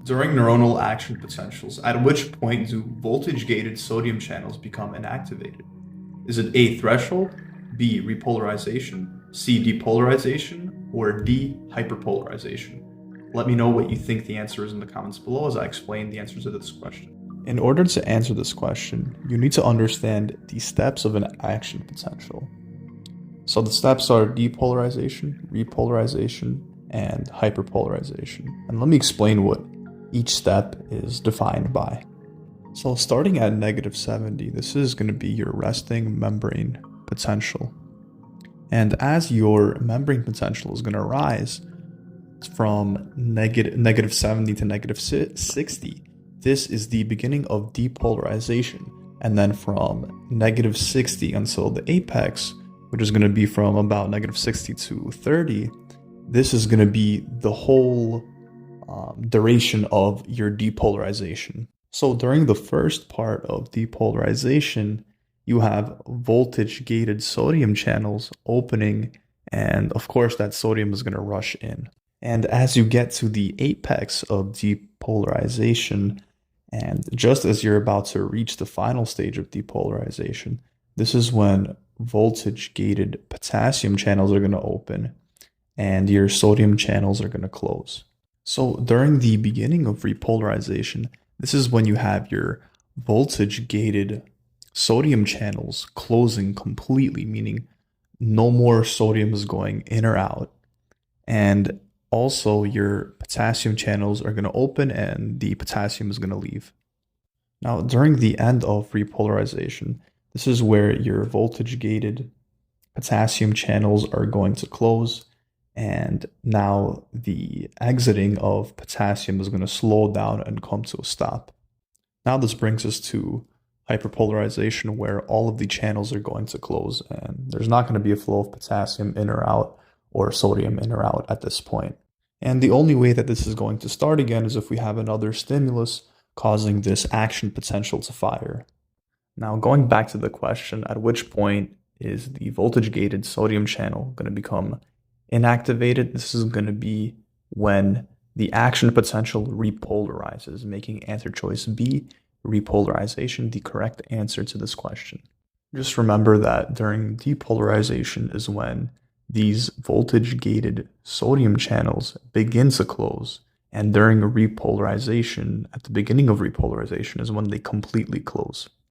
During neuronal action potentials, at which point do voltage-gated sodium channels become inactivated? Is it A, threshold, B, repolarization, C, depolarization, or D, hyperpolarization? Let me know what you think the answer is in the comments below as I explain the answers to this question. In order to answer this question, you need to understand the steps of an action potential. So the steps are depolarization, repolarization, and hyperpolarization. And let me explain what each step is defined by. So starting at -70, this is going to be your resting membrane potential. And as your membrane potential is going to rise from -70 to -60, this is the beginning of depolarization. And then from -60 until the apex, which is going to be from about -60 to 30, this is going to be the whole duration of your depolarization. So during the first part of depolarization, you have voltage-gated sodium channels opening, and of course that sodium is going to rush in. And as you get to the apex of depolarization, and just as you're about to reach the final stage of depolarization, this is when voltage-gated potassium channels are going to open and your sodium channels are going to close. So during the beginning of repolarization, this is when you have your voltage-gated sodium channels closing completely, meaning no more sodium is going in or out. And also your potassium channels are going to open and the potassium is going to leave. Now, during the end of repolarization, this is where your voltage-gated potassium channels are going to close. And now the exiting of potassium is going to slow down and come to a stop. Now this brings us to hyperpolarization, where all of the channels are going to close and there's not going to be a flow of potassium in or out or sodium in or out at this point. And the only way that this is going to start again is if we have another stimulus causing this action potential to fire. Now going back to the question, at which point is the voltage-gated sodium channel going to become inactivated? This is going to be when the action potential repolarizes, making answer choice B, repolarization, the correct answer to this question. Just remember that during depolarization is when these voltage-gated sodium channels begin to close, and during repolarization, at the beginning of repolarization, is when they completely close.